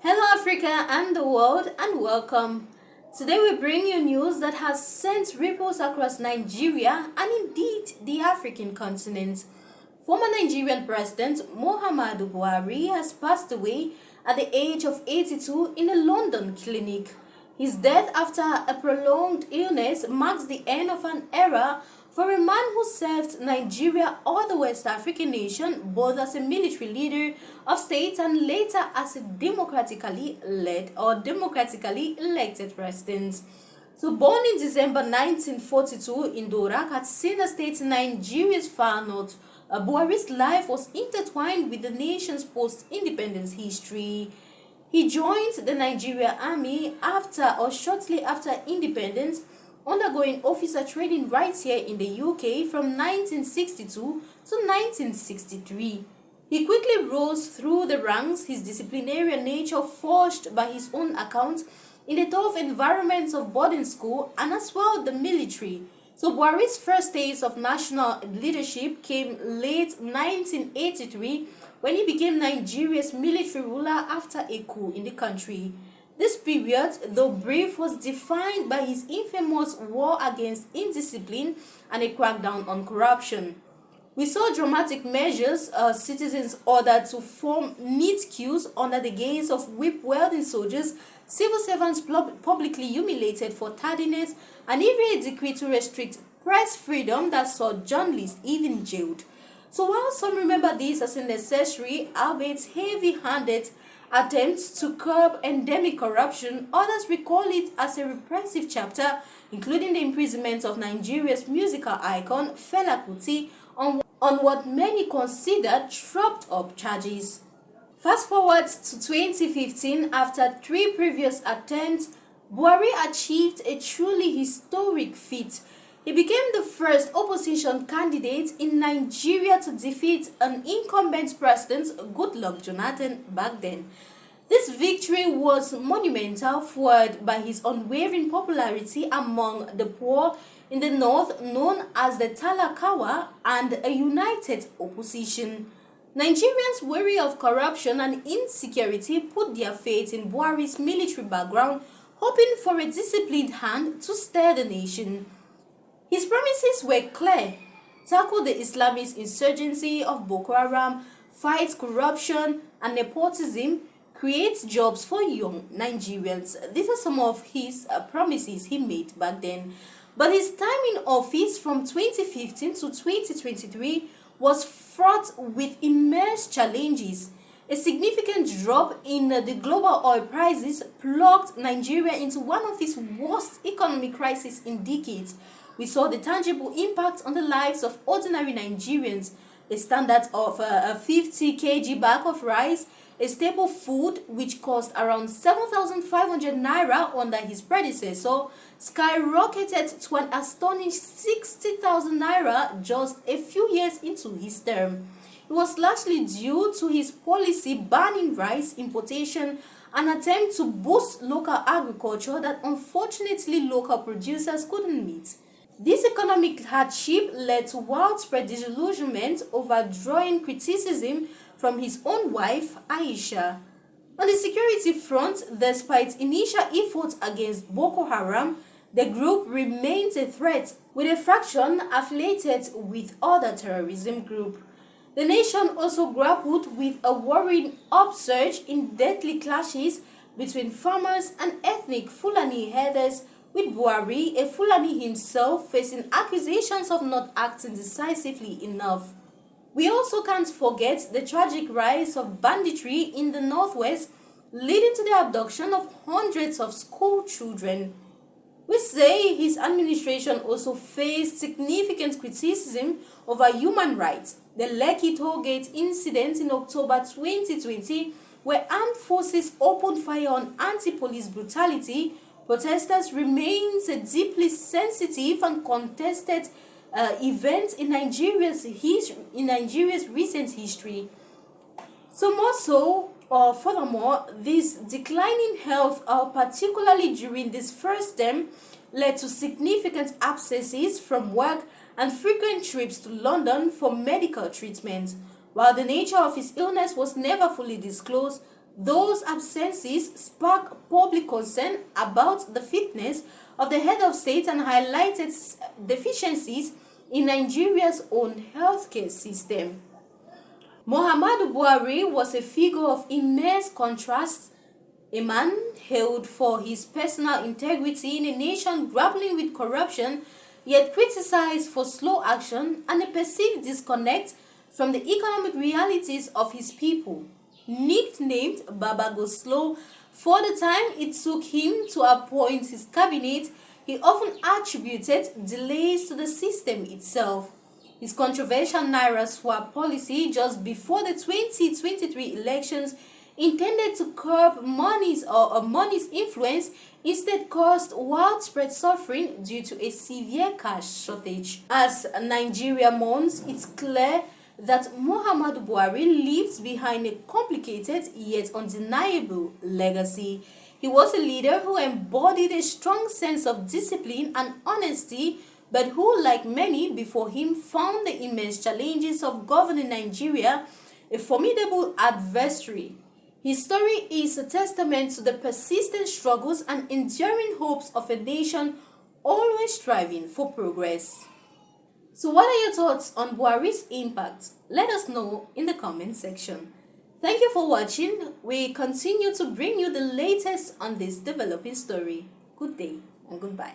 Hello Africa and the world, and welcome. Today we bring you news that has sent ripples across Nigeria and indeed the African continent. Former Nigerian President Muhammadu Buhari has passed away at the age of 82 in a London clinic. His death after a prolonged illness marks the end of an era for a man who served Nigeria or the West African nation both as a military leader of state and later as a democratically elected president. So born in December 1942 in Dora, Katsina State, Nigeria's far north, Buhari's life was intertwined with the nation's post-independence history. He joined the Nigerian Army shortly after independence, undergoing officer training right here in the UK from 1962 to 1963. He quickly rose through the ranks, his disciplinarian nature forged by his own account in the tough environments of boarding school and as well the military. So Buhari's first taste of national leadership came late 1983 when he became Nigeria's military ruler after a coup in the country. This period, though brief, was defined by his infamous war against indiscipline and a crackdown on corruption. We saw dramatic measures, citizens ordered to form neat queues under the gaze of whip-wielding soldiers, civil servants publicly humiliated for tardiness, and even a decree to restrict press freedom that saw journalists even jailed. So while some remember this as a necessary, albeit heavy-handed, attempts to curb endemic corruption, others recall it as a repressive chapter, including the imprisonment of Nigeria's musical icon Fela Kuti on what many considered trumped-up charges. Fast forward to 2015, after 3 previous attempts, Buhari achieved a truly historic feat. He became the first opposition candidate in Nigeria to defeat an incumbent president, Goodluck Jonathan, back then. This victory was monumental, fueled by his unwavering popularity among the poor in the north, known as the Talakawa, and a united opposition. Nigerians wary of corruption and insecurity put their faith in Buhari's military background, hoping for a disciplined hand to steer the nation. His promises were clear: tackle the Islamist insurgency of Boko Haram, fight corruption and nepotism, create jobs for young Nigerians. These are some of his promises he made back then. But his time in office from 2015 to 2023 was fraught with immense challenges. A significant drop in the global oil prices plunged Nigeria into one of its worst economic crises in decades. We saw the tangible impact on the lives of ordinary Nigerians. A standard of a 50 kg bag of rice, a staple food which cost around 7,500 naira under his predecessor, skyrocketed to an astonishing 60,000 naira just a few years into his term. It was largely due to his policy banning rice importation, an attempt to boost local agriculture that unfortunately local producers couldn't meet. This economic hardship led to widespread disillusionment, overdrawing criticism from his own wife, Aisha. On the security front, despite initial efforts against Boko Haram, the group remains a threat, with a faction affiliated with other terrorism groups. The nation also grappled with a worrying upsurge in deadly clashes between farmers and ethnic Fulani herders, with Buhari, a Fulani himself, facing accusations of not acting decisively enough. We also can't forget the tragic rise of banditry in the northwest, leading to the abduction of hundreds of school children. We say his administration also faced significant criticism over human rights. The Lekki Tollgate incident in October 2020, where armed forces opened fire on anti-police brutality, protesters remains a deeply sensitive and contested event in Nigeria's recent history. Furthermore, this declining health, particularly during this first term, led to significant absences from work and frequent trips to London for medical treatment. While the nature of his illness was never fully disclosed, Those absences sparked public concern about the fitness of the head of state and highlighted deficiencies in Nigeria's own healthcare system. Muhammadu Buhari was a figure of immense contrast, a man hailed for his personal integrity in a nation grappling with corruption, yet criticized for slow action and a perceived disconnect from the economic realities of his people. Nicknamed Baba Go Slow for the time it took him to appoint his cabinet, he often attributed delays to the system itself. His controversial Naira swap policy just before the 2023 elections, intended to curb money's influence, instead caused widespread suffering due to a severe cash shortage. As Nigeria mourns, it's clear that Muhammadu Buhari leaves behind a complicated yet undeniable legacy. He was a leader who embodied a strong sense of discipline and honesty, but who, like many before him, found the immense challenges of governing Nigeria a formidable adversary. His story is a testament to the persistent struggles and enduring hopes of a nation always striving for progress. So what are your thoughts on Buhari's impact? Let us know in the comment section. Thank you for watching. We continue to bring you the latest on this developing story. Good day and goodbye.